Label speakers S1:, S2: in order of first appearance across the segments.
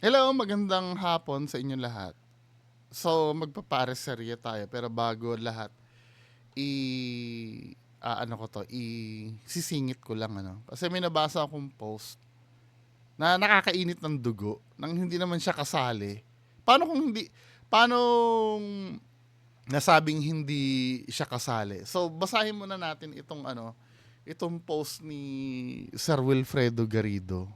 S1: Hello, magandang hapon sa inyong lahat. So, magpapareserya tayo pero bago lahat ano ko to, sisingit ko lang ano. Kasi may nabasa akong post na nakakainit ng dugo nang hindi naman siya kasali. Paano kung hindi paano nasabing hindi siya kasali? So, basahin muna natin itong post ni Sir Wilfredo Garrido.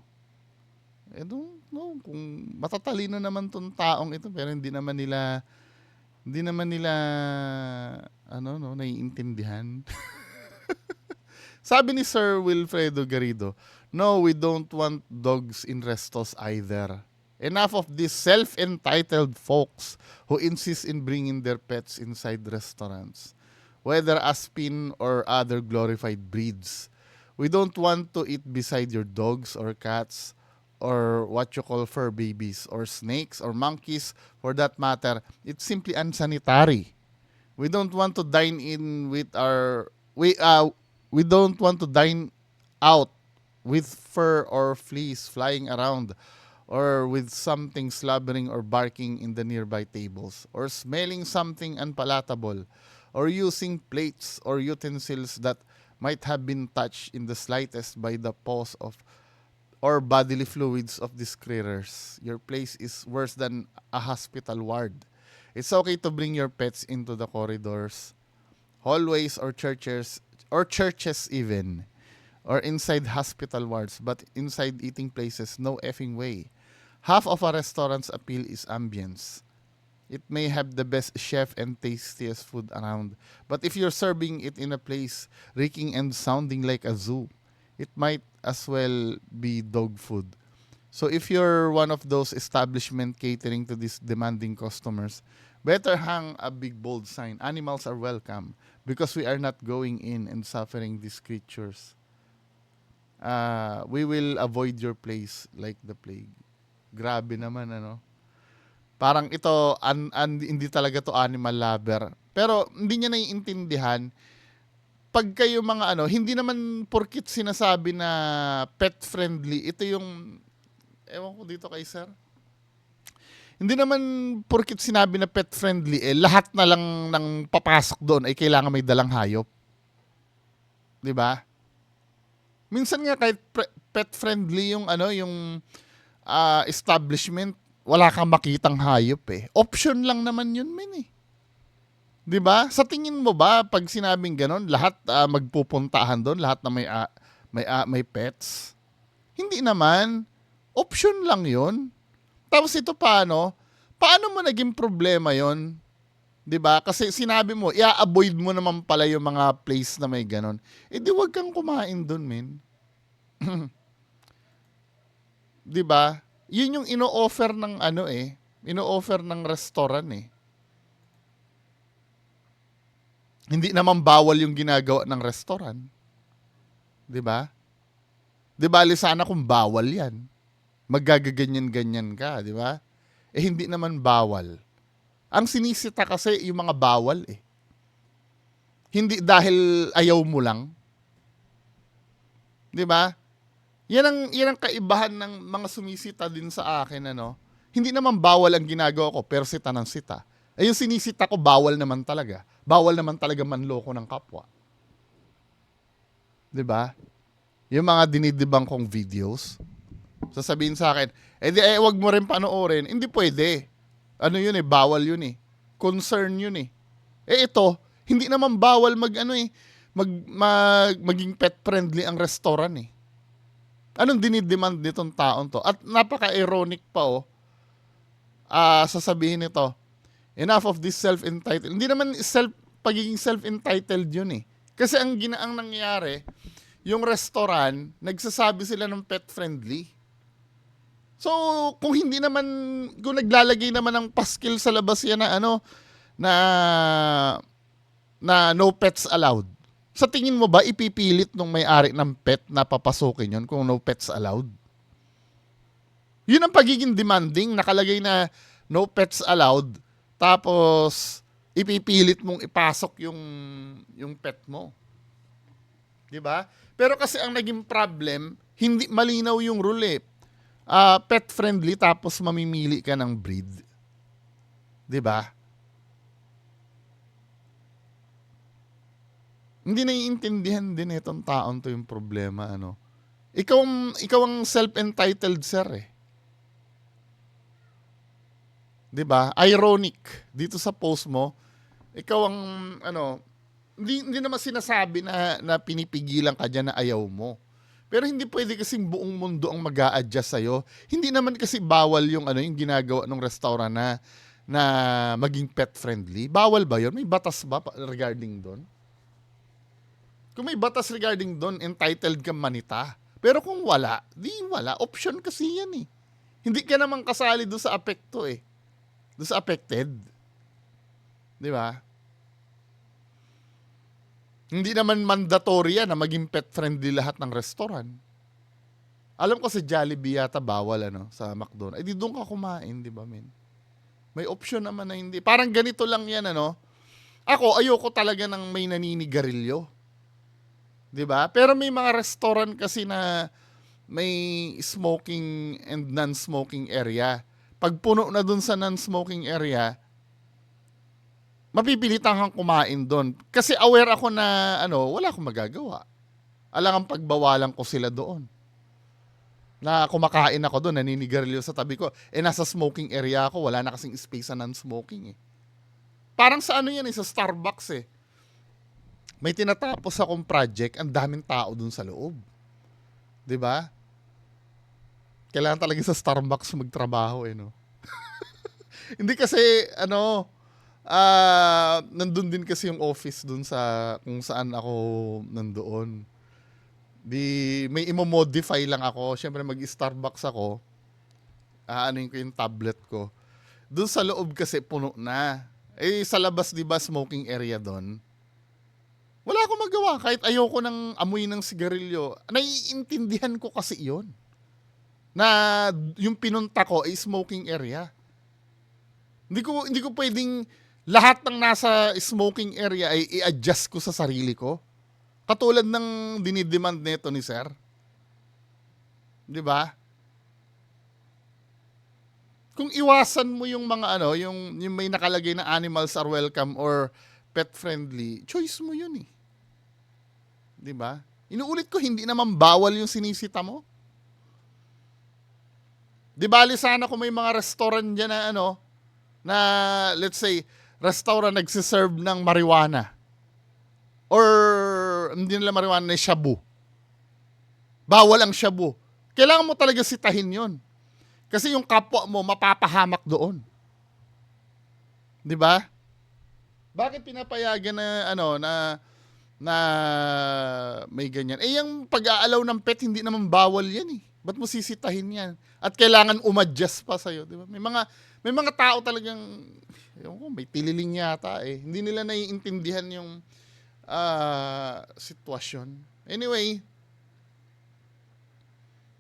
S1: No, kung matatalino naman tong taong ito pero hindi naman nila ano no naiintindihan. Sabi ni Sir Wilfredo Garrido, "No, we don't want dogs in restos either. Enough of these self-entitled folks who insist in bringing their pets inside restaurants, whether Aspin or other glorified breeds. We don't want to eat beside your dogs or cats or what you call fur babies or snakes or monkeys for that matter. It's simply unsanitary. We don't want to dine in with our we don't want to dine out with fur or fleas flying around or with something slobbering or barking in the nearby tables or smelling something unpalatable or using plates or utensils that might have been touched in the slightest by the paws of or bodily fluids of these critters. Your place is worse than a hospital ward. It's okay to bring your pets into the corridors, hallways or churches even, or inside hospital wards, but inside eating places, no effing way. Half of a restaurant's appeal is ambience. It may have the best chef and tastiest food around, but if you're serving it in a place reeking and sounding like a zoo, it might as well be dog food. So if you're one of those establishment catering to these demanding customers, better hang a big bold sign. Animals are welcome because we are not going in and suffering these creatures. We will avoid your place like the plague. Grabe naman ano. Parang ito hindi talaga to animal lover. Pero hindi niya naiintindihan pag kayo mga ano, hindi naman porkit sinasabi na pet friendly, ito yung ewan ko dito kay sir. Hindi naman porkit sinabi na pet friendly, lahat na lang ng papasok doon ay kailangan may dalang hayop. 'Di ba? Minsan nga kahit pet friendly yung establishment, wala kang makitang hayop eh. Option lang naman yun, men eh. 'Di ba? Sa tingin mo ba pag sinabing gano'n, lahat magpupuntahan doon, lahat na may pets? Hindi naman. Option lang 'yon. Tapos ito paano? Paano mo naging problema 'yon? 'Di ba? Kasi sinabi mo, i-avoid mo naman pala yung mga place na may gano'n. Di wag kang kumain doon, men. 'Di ba? Yun yung ino-offer ng ino-offer ng restaurant eh. Hindi naman bawal yung ginagawa ng restaurant, 'di ba? 'Di bali sana kung bawal 'yan. Magagaganyan-ganyan ka, 'di ba? Hindi naman bawal. Ang sinisita kasi yung mga bawal eh. Hindi dahil ayaw mo lang, 'di ba? Yan ang kaibahan ng mga sumisita din sa akin ano. Hindi naman bawal ang ginagawa ko, pero sita ng sita. Yung sinisita ko bawal naman talaga. Bawal naman talaga manloko ng kapwa, 'di ba? Yung mga dinidibang kong videos, sasabihin sa akin, wag mo rin panoorin. Hindi pwede. Ano yun eh, bawal yun eh. Concern yun eh. Ito, hindi naman bawal maging pet friendly ang restaurant eh. Anong dinidemand nitong taon to? At napaka-ironic pa sasabihin nito, enough of this self-entitled. Hindi naman pagiging self-entitled yun eh. Kasi ang nangyayari, yung restaurant, nagsasabi sila ng pet friendly. So, kung naglalagay naman ng paskil sa labas yan na no pets allowed. Sa tingin mo ba ipipilit nung may-ari ng pet na papasukin yun kung no pets allowed? Yun ang pagiging demanding, nakalagay na no pets allowed, tapos ipipilit mong ipasok yung pet mo. 'Di ba? Pero kasi ang naging problem, hindi malinaw yung rule eh. pet friendly tapos mamimili ka ng breed, 'di ba? Hindi naiintindihan din itong taon 'to yung problema ano. Ikaw ang self-entitled sir eh. 'Di ba? Ironic dito sa post mo, ikaw ang ano, hindi naman sinasabi na pinipigilan ka diyan na ayaw mo. Pero hindi pwede kasing buong mundo ang mag-a-adjust sa'yo. Hindi naman kasi bawal yung yung ginagawa ng restaurant na maging pet friendly. Bawal ba 'yon? May batas ba regarding doon? Kung may batas regarding doon, entitled kang manita. Pero kung wala, di wala. Option kasi yan eh. Hindi ka naman kasali doon sa apekto eh. Doon sa affected. Di ba? Hindi naman mandatory yan na maging pet friendly lahat ng restaurant. Alam ko sa Jollibee yata bawal sa McDonald's. Eh di doon ka kumain, di ba men? May option naman na hindi. Parang ganito lang yan Ako, ayoko talaga ng may naninigarilyo. 'Di ba? Pero may mga restaurant kasi na may smoking and non-smoking area. Pag puno na dun sa non-smoking area, mapipilitan kang kumain doon. Kasi aware ako na wala akong magagawa. Alangang pagbawalan ko sila doon. Na kumakain ako doon, naninigarilyo sa tabi ko. Nasa smoking area ako, wala na kasing space sa non-smoking eh. Parang sa yan sa Starbucks eh. May tinatapos akong project, ang daming tao dun sa loob. 'Di ba? Kailangan talaga sa Starbucks magtrabaho no. Hindi kasi nandun din kasi yung office dun sa kung saan ako nandoon. May imo-modify lang ako. Syempre mag-Starbucks ako. Aanuin ko yung tablet ko. Dun sa loob kasi puno na. Sa labas 'di ba smoking area doon? Wala akong magawa kahit ayoko ng amoy ng sigarilyo. Naiintindihan ko kasi 'yon. Na yung pinunta ko ay smoking area. Hindi ko pwedeng lahat ng nasa smoking area ay i-adjust ko sa sarili ko. Katulad ng dinidemand nito ni sir. 'Di ba? Kung iwasan mo yung mga yung may nakalagay na animals are welcome or pet friendly, choice mo 'yun eh. 'Di ba? Inuulit ko, hindi naman bawal yung sinisita mo. Di bali sana kung may mga restaurant dyan na na let's say, restaurant nagsiserve ng marijuana. Or hindi nila marijuana na shabu. Bawal ang shabu. Kailangan mo talaga sitahin yon. Kasi yung kapwa mo mapapahamak doon. Di ba? Bakit pinapayagan na may ganyan? Yung pag-aalaw ng pet, hindi naman bawal yan eh. Ba't mo sisitahin yan? At kailangan umadjust pa sa'yo, di ba? May mga tao talagang, may tililing yata eh. Hindi nila naiintindihan yung sitwasyon. Anyway,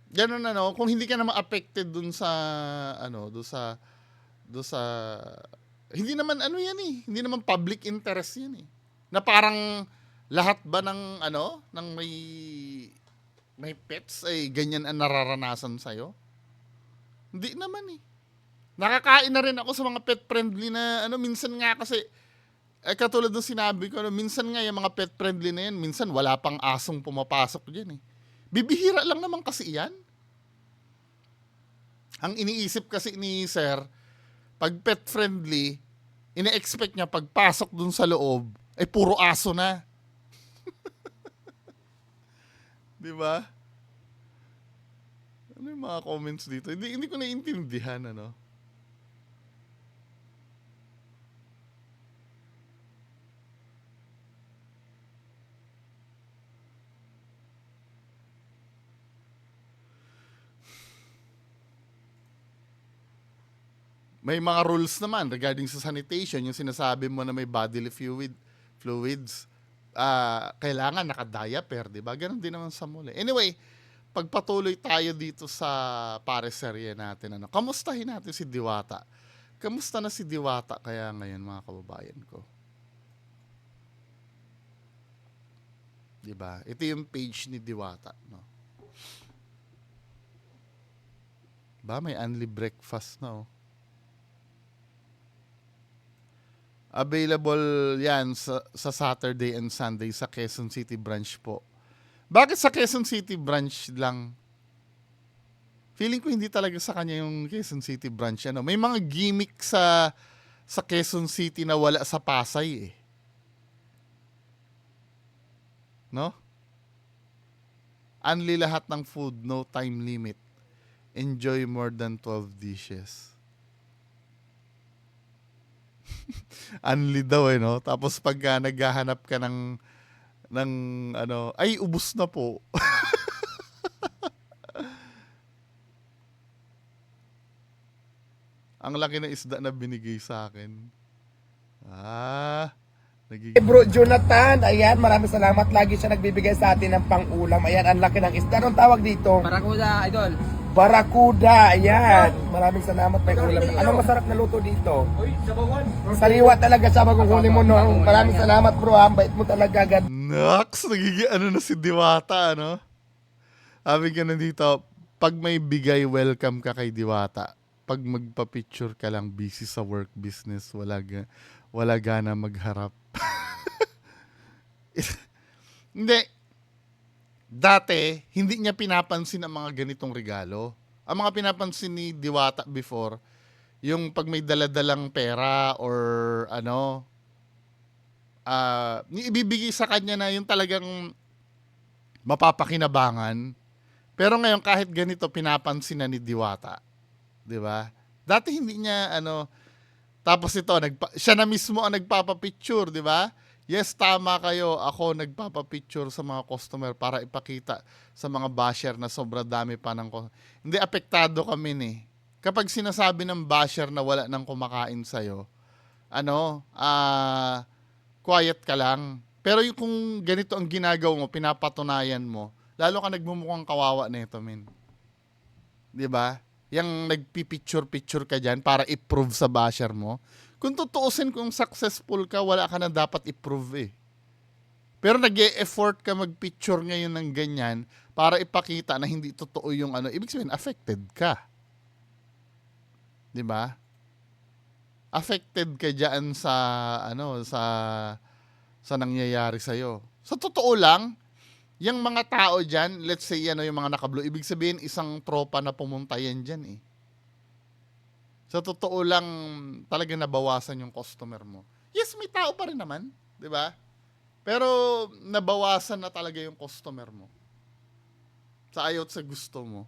S1: ganun kung hindi ka naman affected dun sa, hindi naman yan eh. Hindi naman public interest yan eh. Na parang lahat ba ng ng may pets ay ganyan ang nararanasan sa'yo? Hindi naman eh. Nakakain na rin ako sa mga pet friendly na minsan nga kasi katulad ng sinabi ko, minsan nga yung mga pet friendly na yan, minsan wala pang asong pumapasok diyan eh. Bibihira lang naman kasi yan. Ang iniisip kasi ni sir, pag pet friendly, ine-expect niya pagpasok dun sa loob, ay puro aso na. Di ba? Ano yung mga comments dito? Hindi ko naiintindihan, May mga rules naman regarding sa sanitation, yung sinasabi mo na may bodily fluids, kailangan naka-diaper, di ba? Ganon din naman sa muli. Anyway, pagpatuloy tayo dito sa pareserye natin. Kamustahin natin si Diwata. Kamusta na si Diwata kaya ngayon mga kababayan ko? Di ba? Ito yung page ni Diwata, no? Ba, may only breakfast na oh. Available yan sa Saturday and Sunday sa Quezon City branch po. Bakit sa Quezon City branch lang? Feeling ko hindi talaga sa kanya yung Quezon City branch. Ano? May mga gimmick sa Quezon City na wala sa Pasay eh. No? Unli lahat ng food, no time limit. Enjoy more than 12 dishes. Unli daw eh, no? Tapos pagka naghahanap ka ng ano, ay ubos na po. Ang laki ng isda na binigay sa akin. Ah, nagiging...
S2: Bro Jonathan, ayan, maraming salamat. Lagi siya nagbibigay sa atin ng pang-ulam. Ayan, ang laki ng isda. Anong tawag dito?
S3: Barakuda, idol.
S2: Barakuda, ayan. Maraming salamat, may ulam. Anong masarap na luto dito? Sariwa talaga siya maguhuli mo, no? Maraming salamat, bro. Ang bait mo talaga, God.
S1: Naks, nagiging ano na si Diwata, ano? Sabi ka na dito, pag may bigay, welcome ka kay Diwata. Pag magpa-picture ka lang, busy sa work business, wala gana magharap. Hindi. Dati, hindi niya pinapansin ang mga ganitong regalo. Ang mga pinapansin ni Diwata before, yung pag may daladalang pera or ano, ibibigay sa kanya na yung talagang mapapakinabangan. Pero ngayon, kahit ganito, pinapansin na ni Diwata. 'Di ba? Dati hindi niya ano, tapos ito siya na mismo ang nagpapa-picture, 'di ba? Yes, tama kayo. Ako nagpapa-picture sa mga customer para ipakita sa mga basher na sobra dami pa ng hindi, apektado kami ni. Kapag sinasabi ng basher na wala nang kumakain sa'yo, ano, quiet ka lang. Pero yung kung ganito ang ginagawa mo, pinapatunayan mo, lalo ka nagmumukhang kawawa nito, men. 'Di ba? Yang nagpipicture-picture ka dyan para i-prove sa basher mo. Kung tutuusin kung successful ka, wala ka na dapat i-prove eh. Pero nag-e-effort ka mag-picture ngayon ng ganyan para ipakita na hindi totoo yung ano. Ibig sabihin, affected ka. 'Di ba? Affected ka dyan sa ano, sa nangyayari sa'yo. Sa totoo lang, yung mga tao dyan, let's say ano yung mga naka-blue, ibig sabihin isang tropa na pumunta yan dyan eh. Sa totoo lang, talaga nabawasan yung customer mo. Yes, may tao pa rin naman, di ba? Pero nabawasan na talaga yung customer mo. Sa ayaw at sa gusto mo.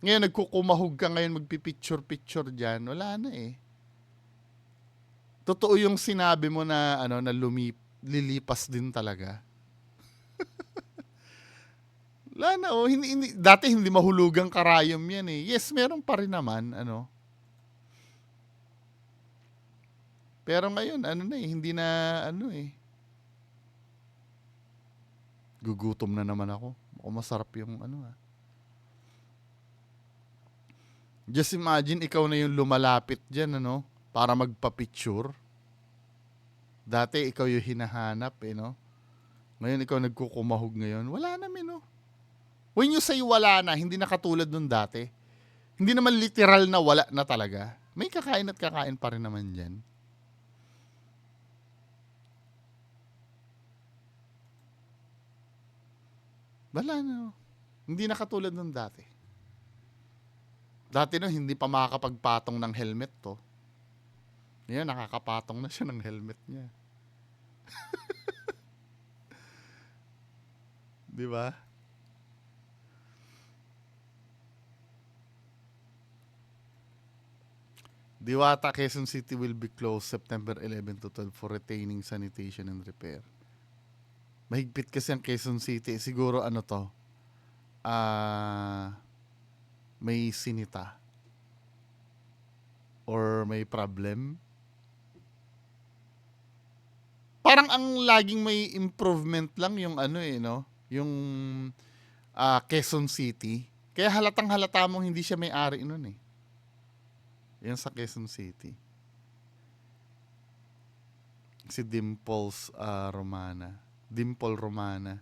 S1: Ngayon, nagkukumahog ka ngayon, magpipicture-picture dyan, wala na eh. Totoo yung sinabi mo na, ano, na lilipas din talaga. Wala na, oh. Dati hindi mahulugang karayom yan eh. Yes, meron pa rin naman, ano. Pero ngayon, ano na eh, hindi na, ano eh. Gugutom na naman ako. Mukhang masarap yung, ano ah. Just imagine, ikaw na yung lumalapit dyan, ano, para magpa-picture. Dati, ikaw yung hinahanap, eh, no. Ngayon, ikaw nagkukumahog ngayon. Wala naman, no. When you say wala na, hindi na katulad nung dati. Hindi naman literal na wala na talaga. May kakain at kakain pa rin naman dyan. Wala na. Hindi na katulad nung dati. Dati no, hindi pa makakapagpatong ng helmet to. Ngayon, nakakapatong na siya ng helmet niya. Di ba? Diwata, Quezon City will be closed September 11 to 12 for retaining sanitation and repair. Mahigpit kasi ang Quezon City. Siguro ano to, may sinita. Or may problem. Parang ang laging may improvement lang yung ano eh, no? Yung Quezon City. Kaya halatang halata mong hindi siya may-ari nun eh. Yan sa Quezon City. Si Dimples Romana. Dimple Romana.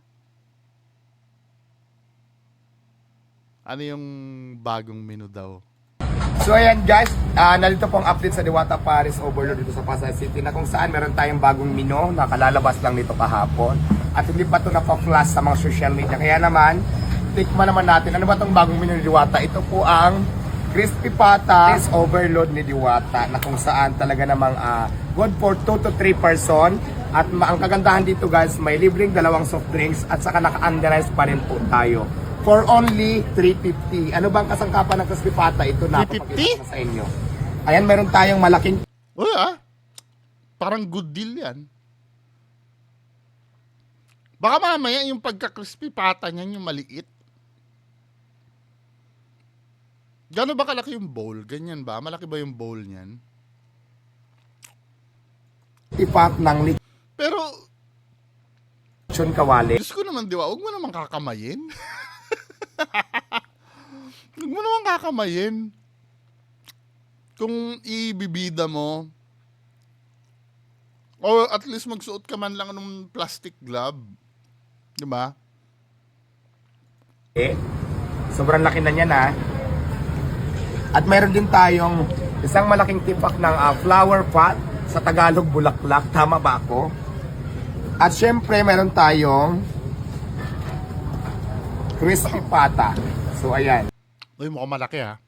S1: Ano yung bagong menu daw?
S2: So ayan guys, nandito po ang update sa Diwata Paris Overload dito sa Pasay City na kung saan meron tayong bagong menu na kalalabas lang nito kahapon. At hindi pa ito napaflash sa mga social media. Kaya naman, tikman naman natin. Ano ba itong bagong menu ni Diwata? Ito po ang Crispy Patas Overload ni Diwata na kung saan talaga namang good for 2 to 3 person. At ang kagandahan dito guys, may libreng dalawang soft drinks at saka naka-underize pa rin po tayo. For only 350. Ano bang kasangkapan ng Crispy Pata? Ito na
S1: 350?
S2: sa inyo. Ayan, meron tayong malaking
S1: Uy, parang good deal yan. Baka mamaya yung pagka-crispy pata niyan yung maliit. Gano'n ba kalaki yung bowl? Ganyan ba? Malaki ba yung bowl niyan?
S2: ipak ng
S1: Pero,
S2: lechon kawali.
S1: Diyos ko naman, diwa, huwag mo naman kakamayin. Huwag mo naman kakamayin. Kung ibibida mo, o at least magsuot ka man lang ng plastic glove. Diba?
S2: Sobrang laki na niyan At meron din tayong isang malaking tipak ng flower pot, sa Tagalog bulaklak, tama ba ako? At syempre meron tayong crispy pata. So ayan,
S1: Uy, mukhang malaki ha.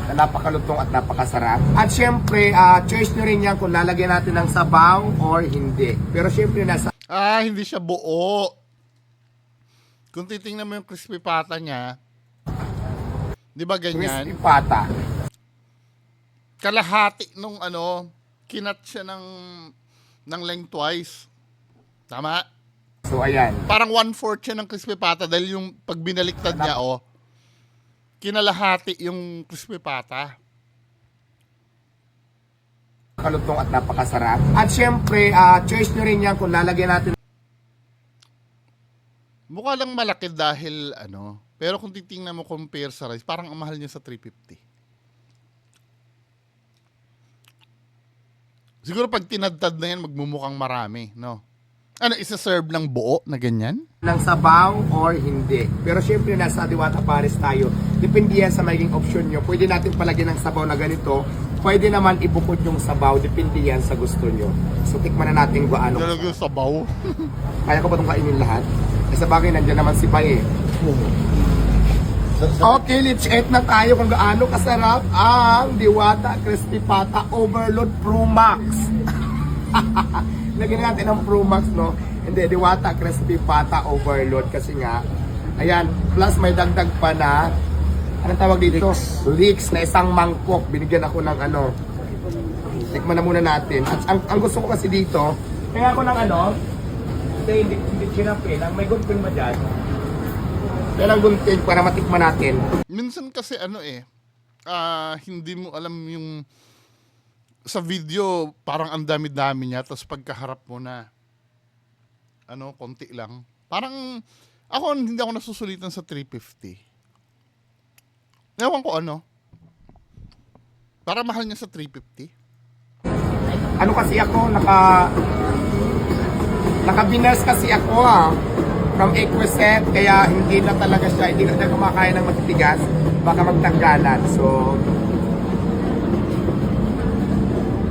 S2: na napakalutong at napakasarap. At syempre, choice nyo rin yan kung lalagyan natin ng sabaw or hindi. Pero syempre nasa
S1: Hindi siya buo. Kung titingnan mo yung crispy pata niya, di ba ganyan?
S2: crispy pata.
S1: Kalahati nung kinat siya ng lengthwise. Tama?
S2: So ayan,
S1: Parang 1/4 siya ng crispy pata dahil yung pag binaliktad niya, kinalahati yung crispy pata.
S2: kalutong at napakasarap. At syempre, choice nyo rin yan kung lalagyan natin
S1: Mukha lang malaki dahil pero kung titingnan mo compare sa rice, parang ang mahal niya sa 350. Siguro pag tinadtad na yan, magmumukhang marami, no? Isa-serve ng buo na ganyan?
S2: ng sabaw or hindi. Pero syempre nasa Diwata Paris tayo. Depende yan sa magiging option nyo. Pwede natin palagyan ng sabaw na ganito. Pwede naman ibukod yung sabaw. Depende yan sa gusto nyo. So tikman na natin kung ano.
S1: Talaga yung sabaw.
S2: Kaya ko ba itong kainin lahat? Sa bagay, nandiyan naman si Bay Okay, let's eat na tayo kung gaano kasarap ang Diwata Crispy Pata Overload Pro Max. Lagyan natin ang Pro Max, no? Hindi, Diwata Crispy Pata Overload kasi nga, ayan, plus may dagdag pa na, anong tawag dito? Leeks na isang mangkok. Binigyan ako ng tikman na muna natin. At ang gusto ko kasi dito, kaya ako ng hindi chinapin, ang may gunting ba dyan? Yan ang gunting para matikman natin.
S1: Minsan kasi hindi mo alam yung sa video, parang ang dami-dami niya, tapos pagkaharap mo na, konti lang. Parang, hindi ako nasusulitan sa 350. Ewan ko para mahal niya sa 350.
S2: Kasi ako, naka-biners kasi ako from Equiset, kaya hindi na talaga siya, hindi na kumakain ng matitigas, baka magtanggalan. So,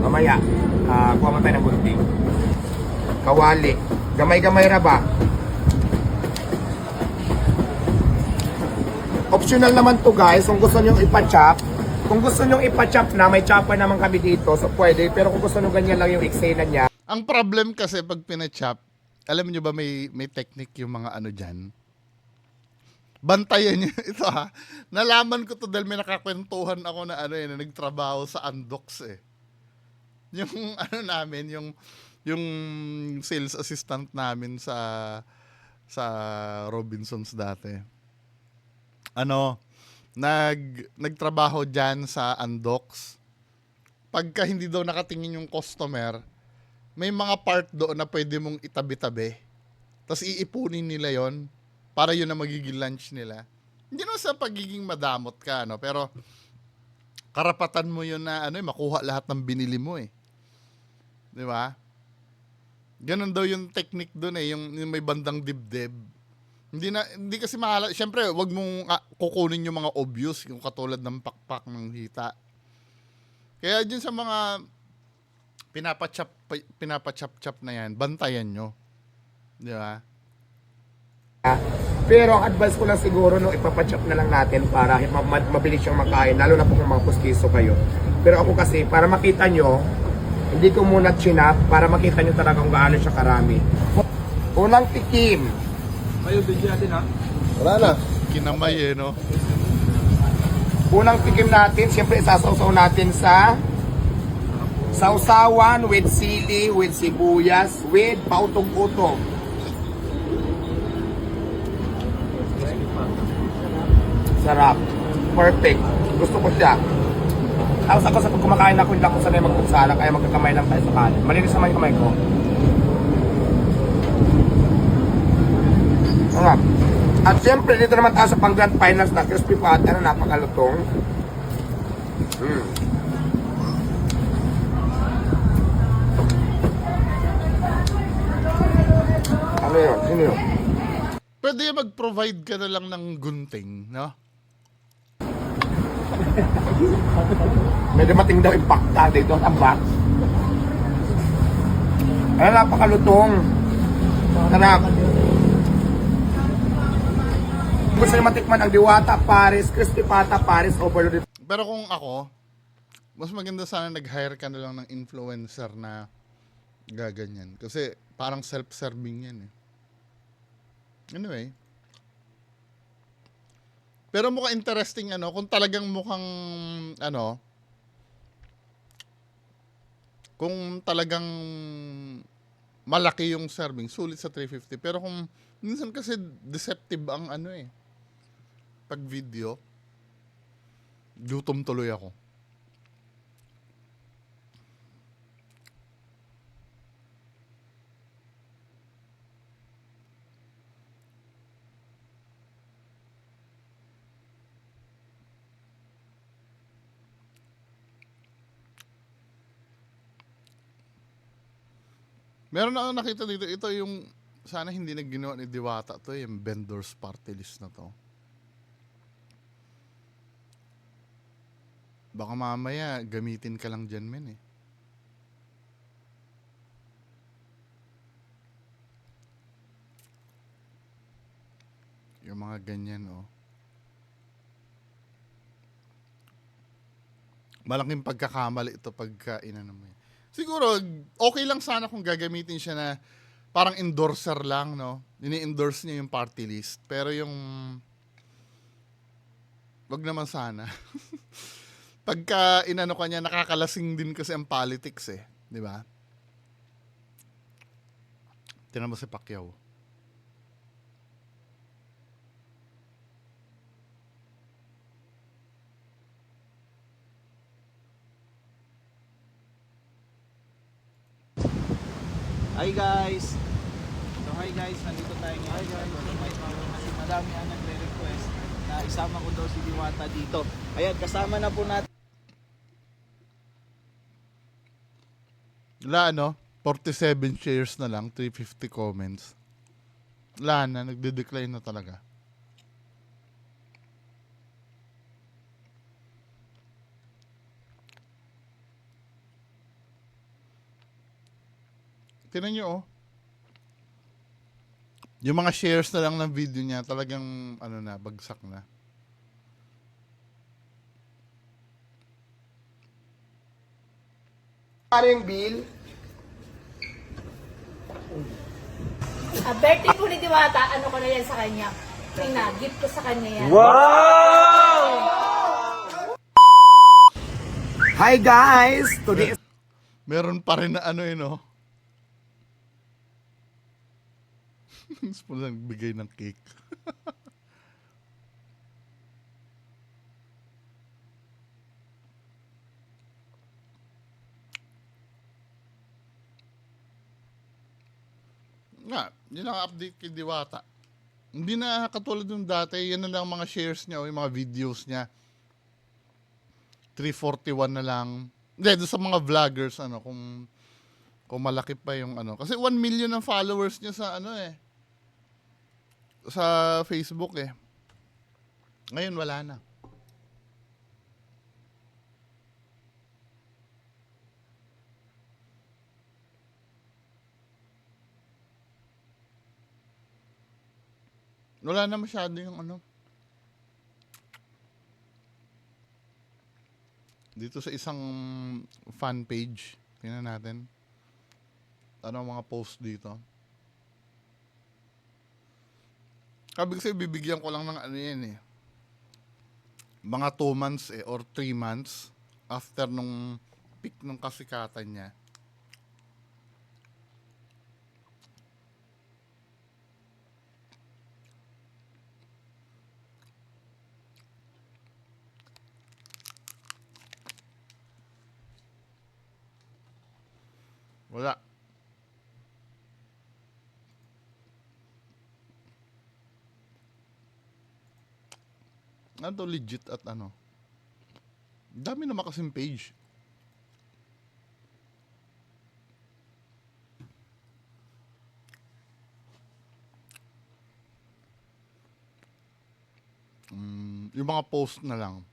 S2: mamaya, kuha mo tayo ng gunting. Kawali. Gamay-gamay ra ba? Optional naman to guys, kung gusto nyo ipa-chop. Kung gusto nyo ipa-chop na, may chopper naman kami dito, so pwede. Pero kung gusto nyo ganyan lang yung eksena niya.
S1: Ang problem kasi pag pinachop, alam nyo ba may technique yung mga dyan? Bantayan nyo ito Nalaman ko to dahil may nakakwentuhan ako na na nagtrabaho sa Andox Yung namin, yung sales assistant namin sa Robinsons dati. Nagtrabaho dyan sa Andox. Pagka hindi daw nakatingin yung customer, may mga part doon na pwede mong itabi-tabi. Tapos iipunin nila yon para yun na magiging lunch nila. Hindi naman sa pagiging madamot ka, pero karapatan mo yun na makuha lahat ng binili mo Di ba? Ganun daw yung technique doon yung may bandang dibdib. Hindi kasi mahala. Siyempre, wag mong kukunin yung mga obvious, yung katulad ng pakpak ng hita. Kaya dyan sa mga pinapachap-chap na yan, bantayan nyo. Di ba?
S2: Pero ang advice ko lang siguro, no, ipapachop na lang natin para mabilis siyang makain, lalo na po kung mga pustiso kayo. Pero ako kasi, para makita nyo, hindi ko muna chinap para makita nyo talaga kung gaano siya karami. Unang tikim.
S3: Kayo, video natin ha.
S4: Wala na.
S1: Kinamay no?
S2: Unang tikim natin, siyempre isasawsaw natin sa sausawan with sili, with sibuyas, with pautong-utong. Sarap. Perfect. Gusto ko siya. Tapos ako sa pag kumakain ako, hindi ako sanay magkutsara, kaya magkakamay lang tayo sa kanin. Malinis naman yung kamay ko. Sarap. At siyempre, dito naman tayo sa pang grand finals na crispy pata na napakalutong. Ano yun? Sino yun?
S1: Pwede mag-provide ka na lang ng gunting, no?
S2: May dumating daw impacta dito at ambak. Ay, napakalutong. Sarap. Gusto niyo matikman ang Diwata Paris, Crispy Pata Paris Overloaded.
S1: Pero kung ako, mas maganda sana nag-hire ka na lang ng influencer na gaganyan. Kasi parang self-serving yan eh. Anyway. Pero mukhang interesting ano, kung talagang mukhang ano, kung talagang malaki yung serving, sulit sa 350. Pero kung minsan kasi deceptive ang ano eh, pag video, gutom tuloy ako. Meron na akong nakita dito, ito yung sana hindi na ginawa ni Diwata to, yung vendors party list na to. Baka mamaya gamitin ka lang dyan, men eh. Yung mga ganyan, oh. Malaking pagkakamali ito pagka inano mo. Siguro, okay lang sana kung gagamitin siya na parang endorser lang, no? Ini-endorse niya yung party list. Pero yung wag naman sana. Pagka inano ka niya, nakakalasing din kasi ang politics eh. Di ba? Tingnan mo si Pacquiao.
S3: Hi guys! So hi guys, nandito tayo ngayon sa Dolomite Mountain kasi madami ang nagre-request na isama ko daw si Diwata dito. Ayan, kasama na po natin.
S1: Wala ano, 47 shares na lang, 350 comments. Wala na, nagde-decline na talaga. Tingnan nyo oh. Yung mga shares na lang ng video niya, talagang ano na, bagsak na.
S2: Para yung bill,
S5: Birthday po ni Diwata, ano ko na yan sa kanya. Tingnan, gift ko sa kanya yan.
S2: hi guys! Today is
S1: Meron pa rin na ano yun oh. Spoon lang bigay ng cake. Nga, yun ang update kay Diwata. Hindi na katulad nung dati, yan na lang mga shares niya o yung mga videos niya. 341 na lang. Hindi, doon sa mga vloggers, ano, kung malaki pa yung ano. Kasi 1 million ang followers niya sa ano eh. Sa Facebook eh. Ngayon wala na. Wala na masyado yung ano. Dito sa isang fan page. Tingnan natin. Ano ang mga post dito. Sabi kasi bibigyan ko lang ng ano yan eh. Mga 2 months eh, or 3 months after nung peak ng kasikatan niya. Wala. Ano to, legit at ano? Dami naman kasing page. Yung mga post na lang.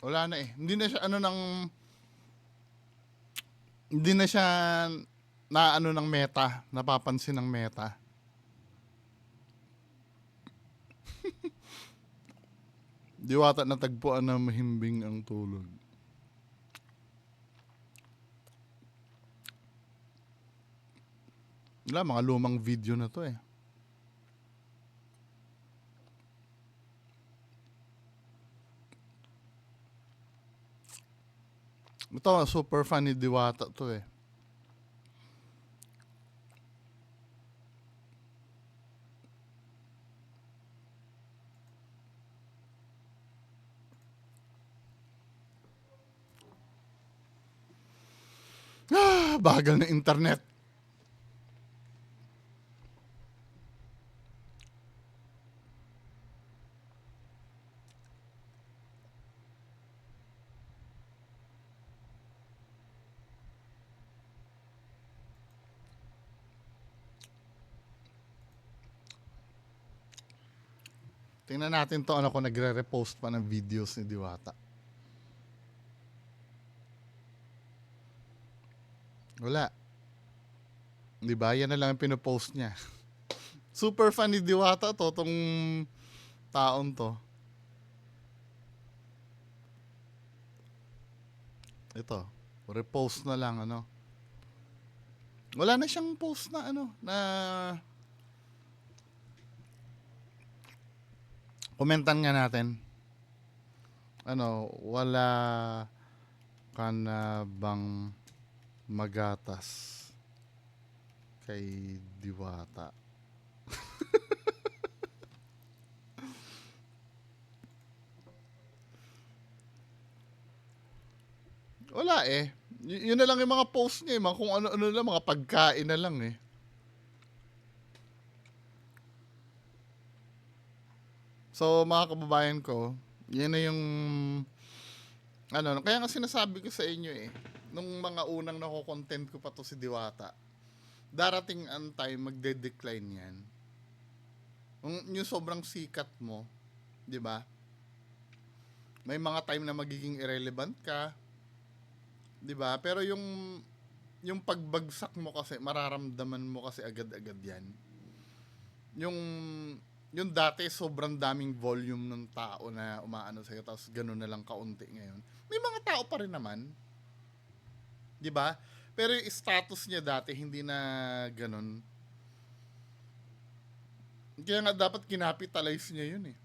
S1: Wala na eh. Hindi na siya ano ng hindi na siya na ano ng meta, napapansin ng meta. Diwata natagpuan na mahimbing ang tulog. Wala, mga lumang video na to eh. Ito, super fan ni Diwata to eh. Bagal na internet. Tingnan natin to, ano ko nagre-repost pa ng videos ni Diwata. Wala. Di ba? Yan na lang ang pinopost niya. Super fan ni Diwata to, tong taon to. Ito, repost na lang, ano. Wala na siyang post na, ano, na komentan nga natin. Ano, wala ka na bang magatas kay Diwata? Wala eh. Yun na lang yung mga post niya eh. Mga kung ano-ano lang, mga pagkain na lang eh. So, mga kababayan ko, yan na yung ano, kaya nga sinasabi ko sa inyo eh, nung mga unang nako-content ko pa to si Diwata, darating ang time magde-decline yan. Yung sobrang sikat mo, 'di ba? May mga time na magiging irrelevant ka, 'di ba? Pero yung pagbagsak mo kasi mararamdaman mo kasi agad-agad 'yan. Yung dati sobrang daming volume ng tao na umaano sa'yo tapos gano'n na lang kaunti ngayon. May mga tao pa rin naman. 'Di ba? Pero yung status niya dati hindi na gano'n. Kaya nga dapat kinapitalize niya yun eh.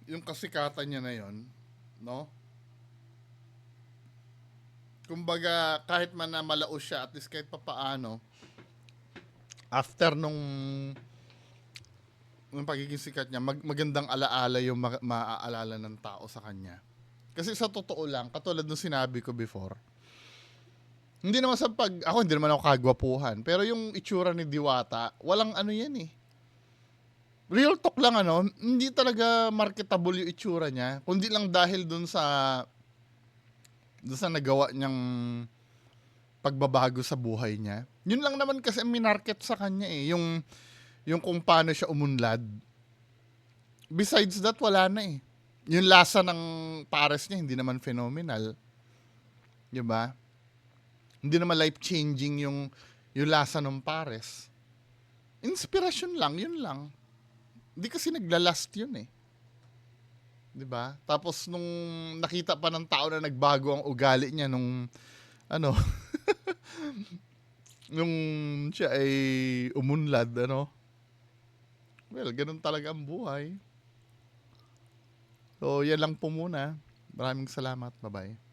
S1: Yung kasikatan niya na yun, no? Kumbaga kahit man na malaos siya, at least kahit papaano, after nung pagiging sikat niya, magandang alaala yung maaalala ng tao sa kanya. Kasi sa totoo lang, katulad nung sinabi ko before, hindi naman ako hindi naman ako kagwapuhan, pero yung itsura ni Diwata, walang ano yan eh. Real talk lang ano, hindi talaga marketable yung itsura niya, kundi lang dahil dun sa nagawa niyang pagbabago sa buhay niya. Yun lang naman kasi ang minarket sa kanya eh. Yung kung paano siya umunlad. Besides that, wala na eh. Yung lasa ng pares niya, hindi naman phenomenal. Di ba? Hindi naman life-changing yung lasa ng pares. Inspirasyon lang, yun lang. Hindi kasi naglalast yun eh. 'Di ba? Tapos nung nakita pa ng tao na nagbago ang ugali niya nung ano, nung siya ay umunlad, ano? Well, ganun talaga ang buhay. So, yan lang po muna. Maraming salamat. Bye-bye.